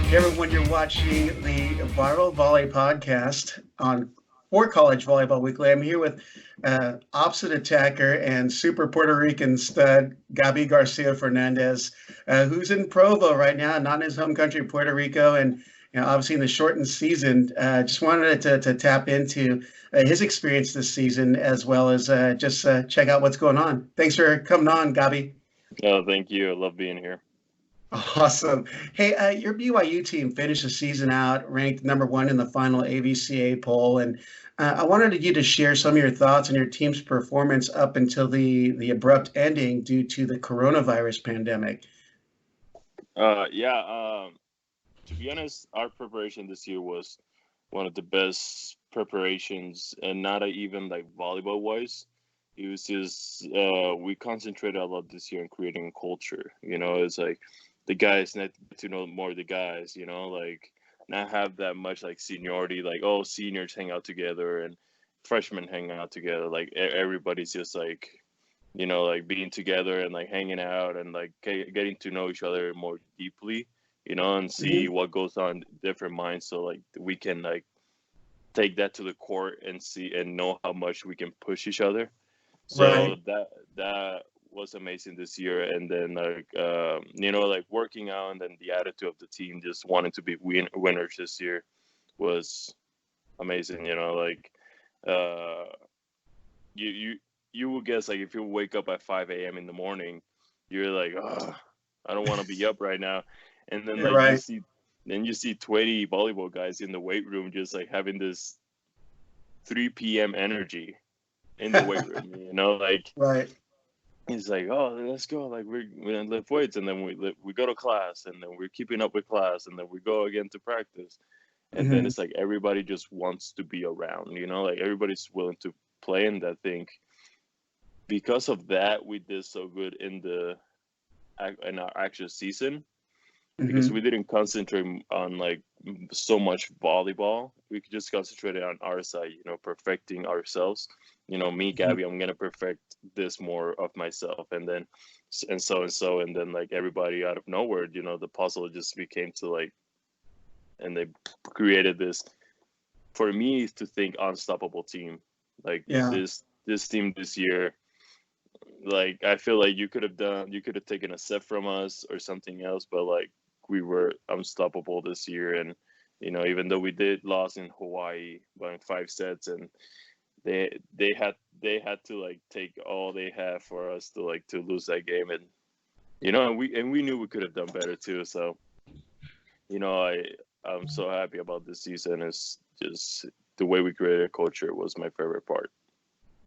Hey everyone, you're watching the Viral Volley podcast on for College Volleyball Weekly. I'm here with opposite attacker and super Puerto Rican stud Gabi Garcia Fernandez, who's in Provo right now, not in his home country, Puerto Rico, and obviously in the shortened season. Just wanted to tap into his experience this season as well as just check out what's going on. Thanks for coming on, Gabi. Oh, thank you. I love being here. Awesome. Hey, your BYU team finished the season out ranked number one in the final AVCA poll, and I wanted you to share some of your thoughts on your team's performance up until the abrupt ending due to the coronavirus pandemic. To be honest, our preparation this year was one of the best preparations, and not even like volleyball wise. It was just we concentrated a lot this year on creating a culture. It's like the guys need to know more of the guys, like not have that much like seniority, like, oh, seniors hang out together and freshmen hang out together. Like everybody's just like, like being together and like hanging out and like getting to know each other more deeply, and see what goes on in different minds. So like we can like take that to the court and see and know how much we can push each other. So Right. that was amazing this year, and then like working out, and then the attitude of the team just wanting to be winners this year was amazing. Uh, you would guess like if you wake up at 5 a.m. in the morning, you're like, oh, I don't want to be up right now, and then Yeah, like right. you see 20 volleyball guys in the weight room just like having this 3 p.m. energy in the weight room, like Right. it's like, oh, let's go, like we're gonna lift weights, and then we go to class, and then we're keeping up with class, and then we go again to practice, and then hmm it's like everybody just wants to be around, like everybody's willing to play. And I think because of that, we did so good in our actual season, because hmm we didn't concentrate on like so much volleyball. We could just concentrate on our side, perfecting ourselves. Me, Gabby, I'm gonna perfect this more of myself, and then and then like everybody out of nowhere, the puzzle just became to like, and they created this for me to think unstoppable team. Like Yeah. this team this year, like I feel like you could have taken a set from us or something else, but like we were unstoppable this year. And even though we did lose in Hawaii by 5 sets, and they had to like take all they have for us to lose that game. And and we knew we could have done better too. So I'm so happy about this season. It's just the way we created a culture was my favorite part.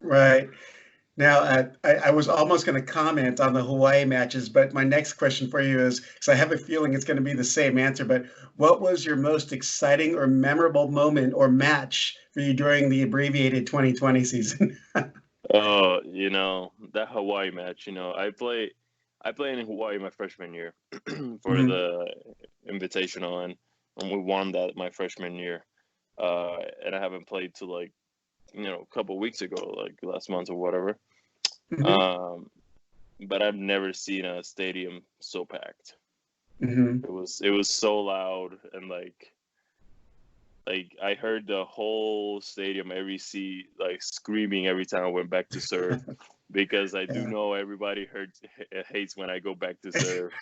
Right. Now, I was almost going to comment on the Hawaii matches, but my next question for you is, because I have a feeling it's going to be the same answer, but what was your most exciting or memorable moment or match for you during the abbreviated 2020 season? Oh, that Hawaii match. I played in Hawaii my freshman year for Mhm. the Invitational, and we won that my freshman year. And I haven't played till like a couple weeks ago, like last month or whatever. Mhm. Um, but I've never seen a stadium so packed. Mhm. It was so loud, and like I heard the whole stadium, every seat, like screaming every time I went back to serve, because I do Yeah. know everybody hates when I go back to serve.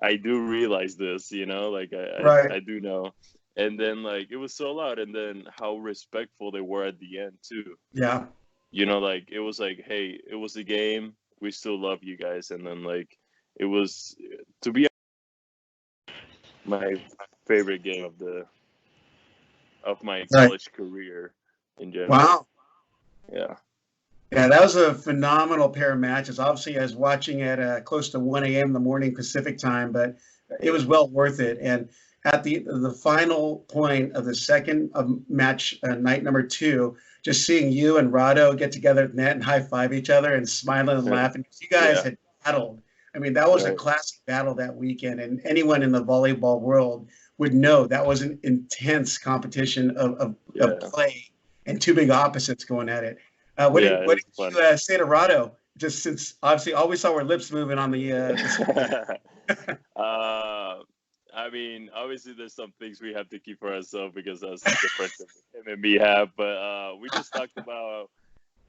I do realize this, like Right. I do know. And then like it was so loud, and then how respectful they were at the end too. Yeah. Like it was like, hey, it was a game. We still love you guys. And then like it was, to be my favorite game of my Right. college career in general. Wow. Yeah. Yeah, that was a phenomenal pair of matches. Obviously, I was watching at close to 1 a.m. in the morning Pacific time, but it Yeah. was well worth it. And at the final point of the second match, night number two, just seeing you and Rado get together at the net and high five each other and smiling and laughing. You guys Yeah. had battled. I mean, that was a Right. classic battle that weekend, and anyone in the volleyball world would know that was an intense competition of Yeah. play and two big opposites going at it. Yeah. What It's did fun. you say to Rado? Just since obviously all we saw were lips moving on the screen. uh, I mean, obviously, there's some things we have to keep for ourselves because that's the friendship him and me have. But we just talked about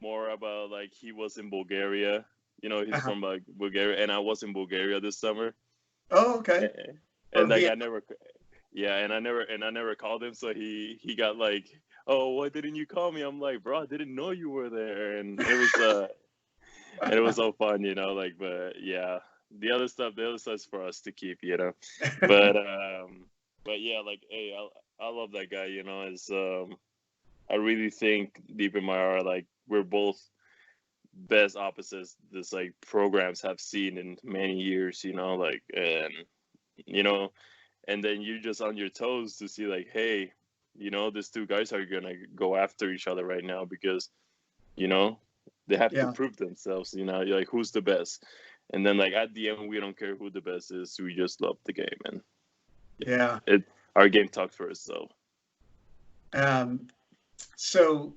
more about like he was in Bulgaria. He's Uh-huh. from like Bulgaria, and I was in Bulgaria this summer. Oh, okay. And, For like Viet- I never, yeah, and I never called him, so he got like, oh, why didn't you call me? I'm like, bro, I didn't know you were there, and it was so fun, like, but yeah, the other stuff's for us to keep, but yeah, like, hey, I love that guy, is I really think deep in my heart, like, we're both best opposites this like programs have seen in many years, like, and you know and then you're just on your toes to see like, hey, these two guys are gonna go after each other right now because you know they have to yeah, prove themselves. You're like, who's the best? And then like at the end, we don't care who the best is. We just love the game, and yeah. it our game talks for itself. Um, so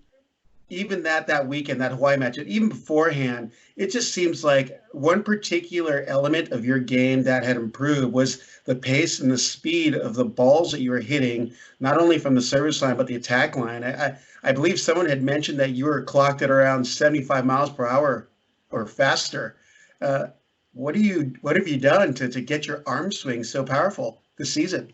even that weekend, that Hawaii match, and even beforehand, it just seems like one particular element of your game that had improved was the pace and the speed of the balls that you were hitting, not only from the service line but the attack line. I believe someone had mentioned that you were clocked at around 75 miles per hour or faster. Uh, what have you done to get your arm swing so powerful this season?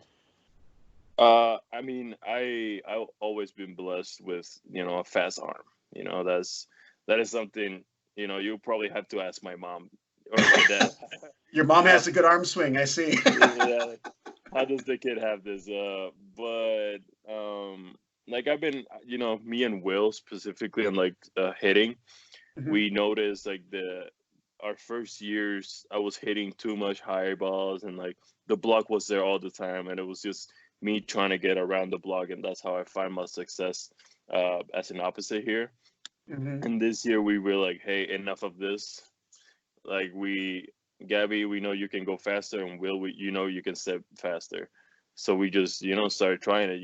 I mean, I've always been blessed with a fast arm. That is something you probably have to ask my mom or my dad. Your mom How, has a good arm swing, I see. yeah, how does the kid have this? But like I've been, me and Will specifically on like hitting, Mhm. we noticed like our first years I was hitting too much high balls and like the block was there all the time and it was just me trying to get around the block, and that's how I find my success as an opposite here. Mhm. And this year we were like, hey, enough of this. Like Gabby, we know you can go faster, and Will, you can step faster. So we just started trying it,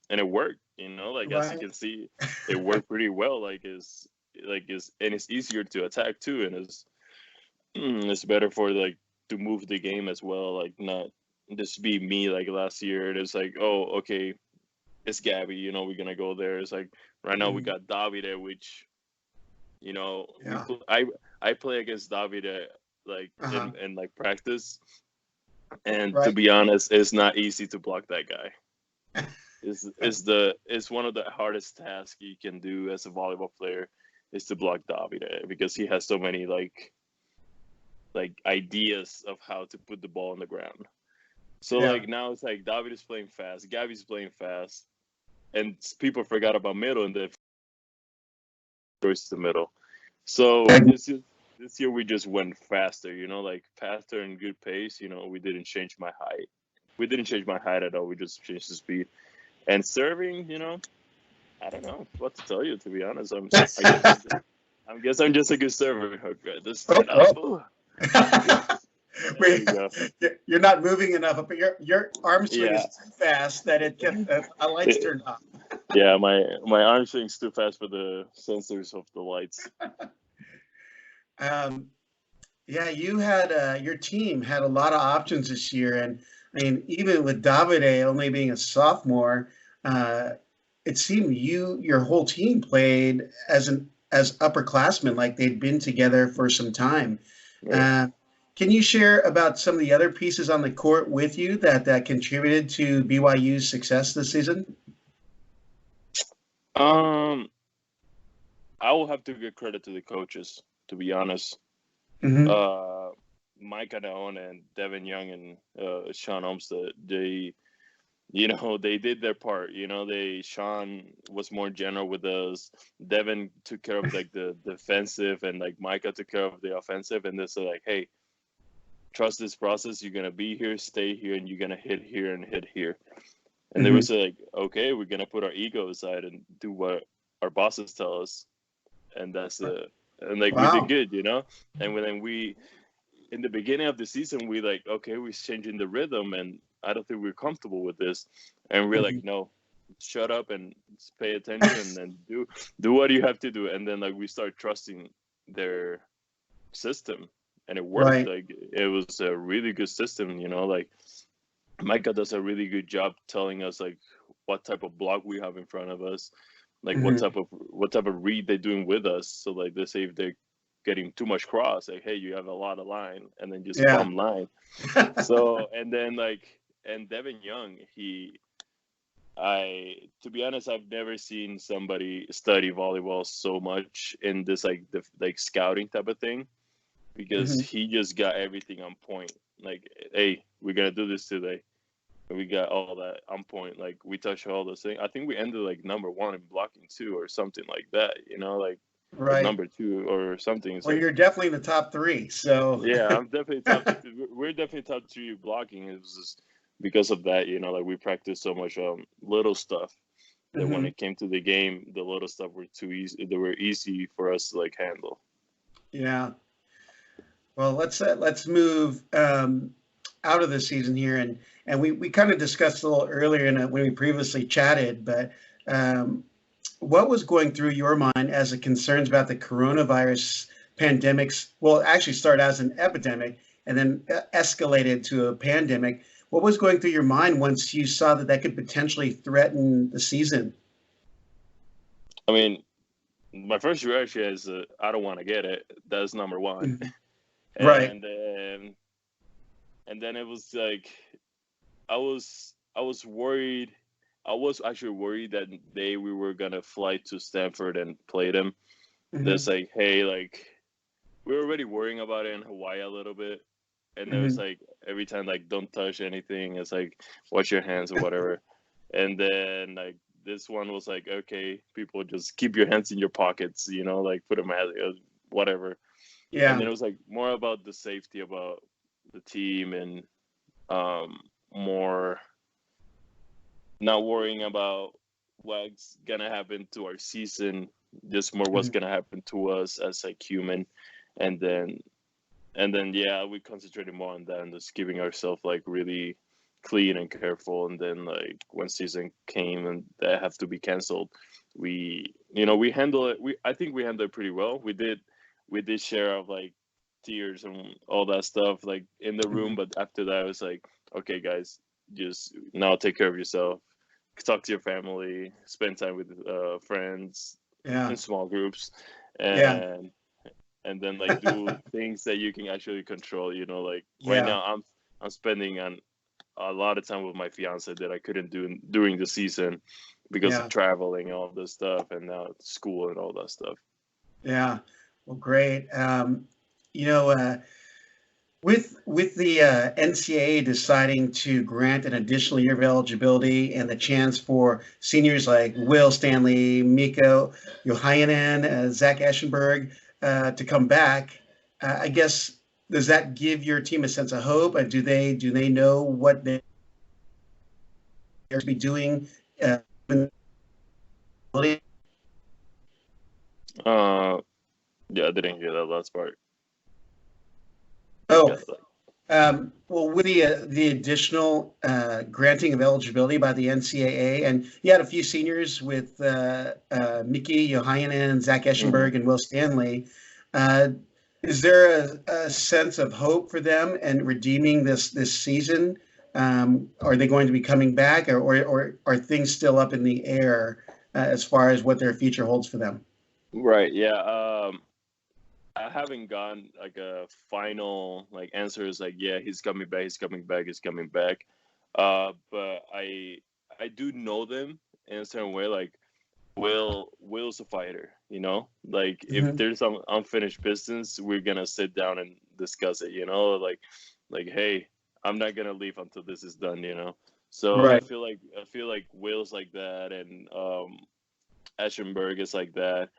and it worked. Like as you Right. can see, it worked pretty well. And it's easier to attack too, and it's better for like to move the game as well. Like not just be me like last year. It's like, oh, okay, it's Gabby. We're gonna go there. It's like right now we Mhm. got Davide, which we Yeah. I play against Davide like Uh-huh. in like practice, and to Right. be honest, it's not easy to block that guy. It's one of the hardest tasks you can do as a volleyball player is to block Davide because he has so many like ideas of how to put the ball on the ground. So Yeah. like now it's like David is playing fast, Gabby's playing fast, and people forgot about middle and the first the middle. So this year we just went faster, like faster and good pace. We didn't change my height. We didn't change my height at all. We just changed the speed. And serving, I don't know what to tell you. To be honest, I guess I'm just a good server. Okay, this Oh, stand up. oh. Ooh, there Wait, we go. you're not moving enough, but your arm swing is Yeah, too fast that it gets a lights turned off. yeah. My arm swing's too fast for the sensors of the lights. Um, yeah, you had your team had a lot of options this year, and I mean, even with Davide only being a sophomore, uh, it seemed your whole team played as upperclassmen, like they'd been together for some time. Right. Uh, can you share about some of the other pieces on the court with you that contributed to BYU's success this season? Um, I will have to give credit to the coaches. To be honest, Hmm. uh, Mike Adaon and Devin Young and Sean Olmsted, they did their part. Sean was more general with us. Devin took care of like the defensive, and like Micah took care of the offensive. And they said like, hey, trust this process. You're gonna be here, stay here, and you're gonna hit here and hit here. And they Hmm. would say like, okay, we're gonna put our ego aside and do what our bosses tell us, and that's it. And like we did Wow. good. And when we in the beginning of the season, we like, okay, we're changing the rhythm, and I don't think we're comfortable with this. And we're like, Mhm. no, shut up and pay attention and do what you have to do. And then like we start trusting their system, and it worked. Right. Like it was a really good system. Like Micah does a really good job telling us like what type of block we have in front of us, like Hmm. what type of read they're doing with us. So like they say if they're getting too much cross, like hey, you have a lot of line, and then just Yeah. bum line. So and then like and Devin Young, to be honest, I've never seen somebody study volleyball so much in this like the like scouting type of thing, because Hmm. he just got everything on point. Like, hey, we're gonna do this today. And we got all that on point. Like we touched all those things. I think we ended like number one in blocking too, or something like that. You know, like or Right. number two or something. It's Well, like you're definitely in the top three. So, yeah, I'm definitely top. We're definitely top three blocking. It was just because of that. You know, like we practiced so much little stuff that when hmm, it came to the game, the little stuff were too easy. They were easy for us to like handle. yeah. Well, let's move out of the season here, and we kind of discussed a little earlier when we previously chatted, but um, what was going through your mind as the concerns about the coronavirus pandemics? Well, actually started as an epidemic and then escalated to a pandemic. What was going through your mind once you saw that that could potentially threaten the season? I mean, my first reaction is I don't want to get it. That's number one, Mhm. Right. and then it was like I was worried. I was actually worried that day we were gonna fly to Stanford and play them. There's Hmm. like, hey, like we were already worrying about it in Hawaii a little bit, and there was Hmm. like every time like don't touch anything. It's like wash your hands or whatever, and then like this one was like, okay, people just keep your hands in your pockets, you know, like put them at whatever. And Yeah. then it was like more about the safety about the team and um more not worrying about what's gonna happen to our season, just more what's Mhm. gonna happen to us as like human, and then yeah, we concentrated more on that and just keeping ourselves like really clean and careful. And then like when season came and that have to be canceled, we handle it. I think we handled it pretty well. We did share of like tears and all that stuff like in the room, Mhm. but after that, it was like, okay, guys, just now take care of yourself, talk to your family, spend time with friends Yeah. in small groups, Yeah. and then like do things that you can actually control. You know, like right Yeah. now I'm spending on a lot of time with my fiance that I couldn't do during the season because of Yeah. traveling and all this stuff, and now school and all that stuff. Yeah. Well, great. You know, with the NCAA deciding to grant an additional year of eligibility and the chance for seniors like Will Stanley, Miko Yohainen, Zach Eschenberg to come back, I guess does that give your team a sense of hope? Do they know what they're to be doing? Uh, Uh, yeah, I didn't hear that last part. You oh, got like, well, with the additional granting of eligibility by the NCAA, and you had a few seniors with Miki Yohainen, Zach mhm. Eschenberg, and Will Stanley. Uh, is there a sense of hope for them and redeeming this season? Are they going to be coming back, or are things still up in the air as far as what their future holds for them? Right, yeah. I haven't gotten like a final like answers like yeah, he's coming back, he's coming back, he's coming back. But I do know them in a certain way. Like Will's a fighter, you know. Like if Hmm. there's some unfinished business, we're gonna sit down and discuss it. You know, like hey, I'm not gonna leave until this is done. You know. So Right. I feel like Will's like that, and Eschenberg is like that.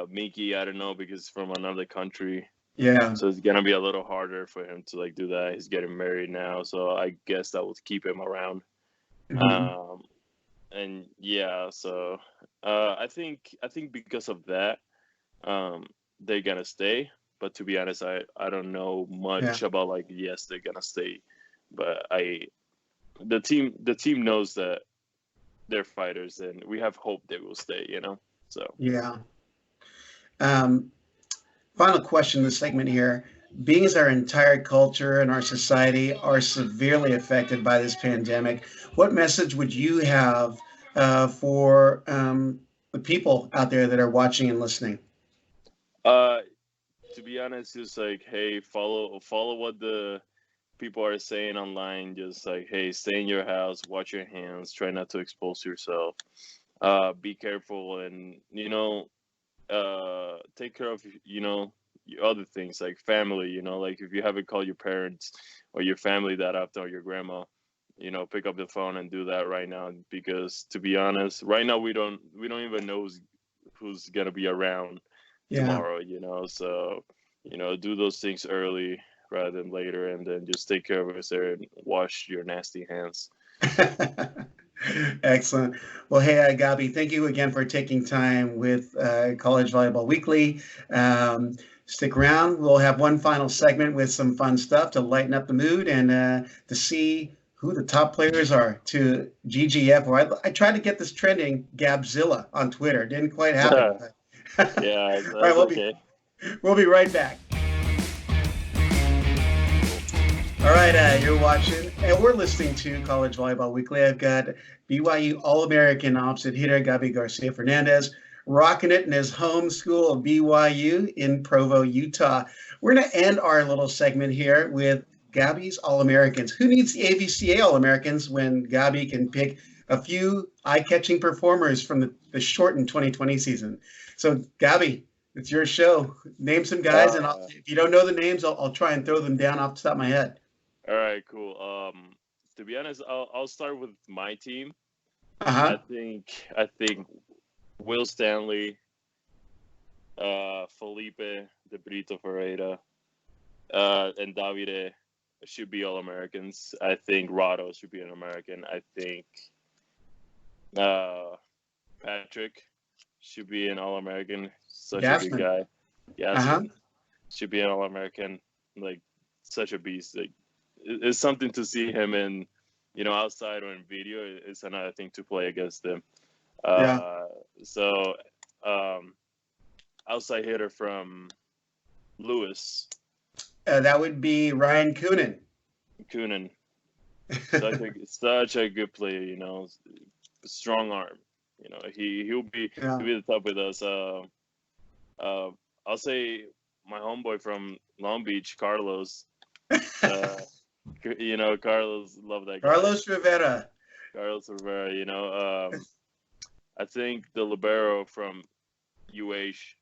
Miki, I don't know because he's from another country, Yeah. so it's gonna be a little harder for him to like do that. He's getting married now, so I guess that would keep him around. Hmm. Um, and yeah, so I think because of that, um, they're gonna stay. But to be honest, I don't know Yeah. much about like yes they're gonna stay, but the team knows that they're fighters and we have hope they will stay. You know, so. Yeah. Um, Final question in this segment here. being as our entire culture and our society are severely affected by this pandemic, what message would you have for the people out there that are watching and listening? Uh, to be honest, just like, hey, follow what the people are saying online. Just like, hey, stay in your house, watch your hands, try not to expose yourself. Be careful, and take care of your other things like family. Like if you haven't called your parents or your family that often or your grandma, pick up the phone and do that right now, because to be honest, right now we don't even know who's gonna be around Yeah. tomorrow. So do those things early rather than later, and then just take care of us there and wash your nasty hands. Excellent. Well, hey, Gabi, thank you again for taking time with College Volleyball Weekly. Stick around. We'll have one final segment with some fun stuff to lighten up the mood and to see who the top players are to GGF. Or I tried to get this trending Gabzilla on Twitter. Didn't quite happen. But Yeah, all right, that's okay. we'll be right back. All right, you're watching, and we're listening to College Volleyball Weekly. I've got BYU All-American opposite hitter Gabi Garcia Fernandez rocking it in his home school of BYU in Provo, Utah. We're going to end our little segment here with Gabi's All-Americans. Who needs the AVCA All-Americans when Gabi can pick a few eye-catching performers from the shortened 2020 season? So, Gabi, it's your show. Name some guys, and if you don't know the names, I'll try and throw them down off the top of my head. All right, cool. To be honest, I'll start with my team. Uh-huh. I think Will Stanley, Felipe De Brito Ferreira, and Davide should be All Americans. I think Rado should be an American. I think Patrick should be an All American. Such a good guy. Yasmin should be an All American. Like such a beast. Like it's something to see him in, outside or in video. It's another thing to play against him. So, outside hitter from Lewis. That would be Ryan Coonan. Such a good player. Strong arm. He'll be the top with us. I'll say my homeboy from Long Beach, Carlos. Carlos, love that guy. Carlos Rivera. I think the libero from UH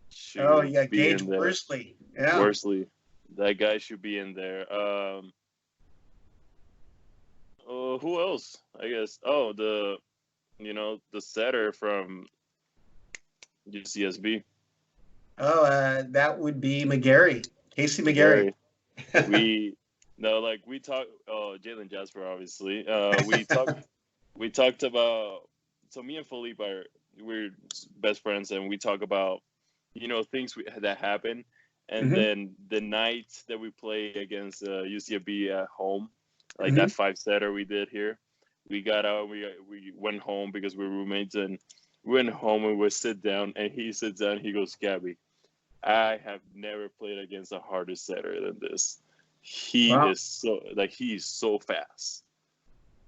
should be Gage in there. Worsley. Yeah. Worsley. That guy should be in there. Who else? I guess. Oh, the setter from UCSB. Oh, that would be McGarry. Casey McGarry. We talked. Oh, Jalen Jasper, obviously. We talked about. So me and Felipe we're best friends, and we talk about, things that happen, and then the night that we play against UCSB at home, like that 5-setter we did here, we got out. We went home because we were roommates, and we went home and we sit down, and he sits down. He goes, Gabi, I have never played against a harder setter than this. He is so fast.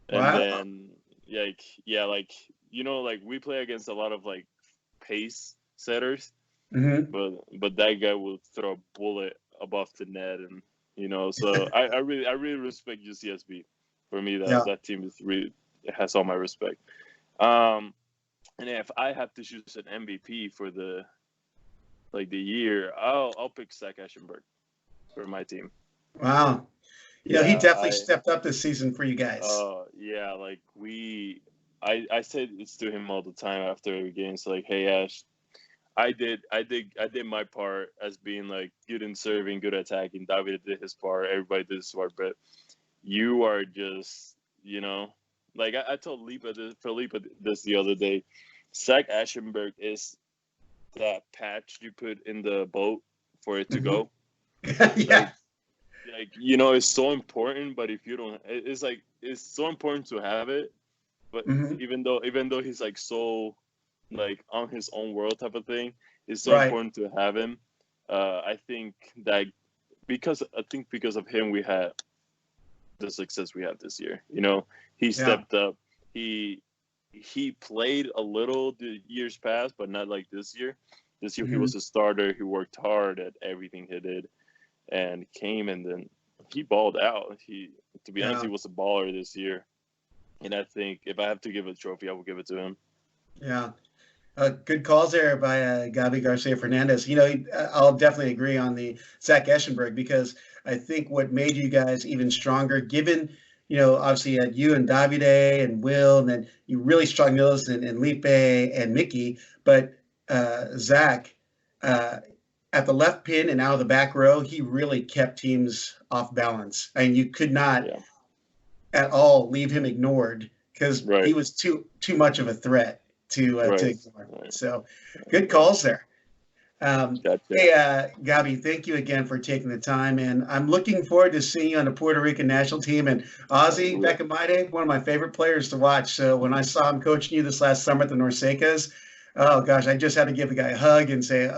And then we play against a lot of like pace setters, but that guy will throw a bullet above the net, and so I really respect UCSB. For me, that team has all my respect. And if I have to choose an MVP for the year, I'll pick Zach Ashenberg for my team. Wow. He definitely stepped up this season for you guys. I said it's to him all the time after every game. It's like, hey Ash, I did my part as being like good in serving, good attacking. David did his part, everybody did his part, but you are just, I told Felipe this the other day. Zach Ashenberg is that patch you put in the boat for it to go. Yeah. It's so important, but if you don't, it's so important to have it. But even though he's like so like on his own world type of thing, it's so important to have him. I think that because of him, we had the success we have this year. He Yeah. stepped up. He played a little the years past, but not like this year. This year he was a starter. He worked hard at everything he did, and came and then he balled out. To be honest, he was a baller this year. And I think if I have to give a trophy, I will give it to him. Yeah. Good calls there by Gabi Garcia Fernandez. I'll definitely agree on the Zach Eschenberg, because I think what made you guys even stronger, given, obviously you had you and Davide and Will, and then you really strong nose and Lipe and Mickey, but Zach, at the left pin and out of the back row, he really kept teams off balance. I mean, you could not at all leave him ignored, because he was too much of a threat to ignore. Right. So good calls there. Gotcha. Hey, Gabi, thank you again for taking the time, and I'm looking forward to seeing you on the Puerto Rican national team. And Ozzy, back in my day, one of my favorite players to watch. So when I saw him coaching you this last summer at the Norsecas, oh gosh, I just had to give the guy a hug and say,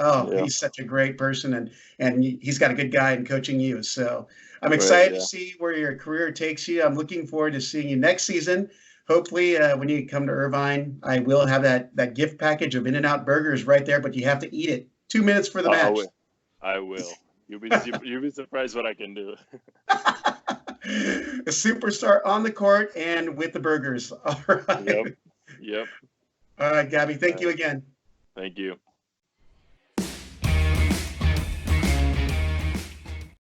he's such a great person, and he's got a good guy in coaching you. So I'm excited to see where your career takes you. I'm looking forward to seeing you next season. Hopefully, when you come to Irvine, I will have that gift package of In-N-Out burgers right there, but you have to eat it 2 minutes for the match. I will. You'll be surprised what I can do. A superstar on the court and with the burgers. All right. Yep. All right, Gabi. Thank you again. Thank you.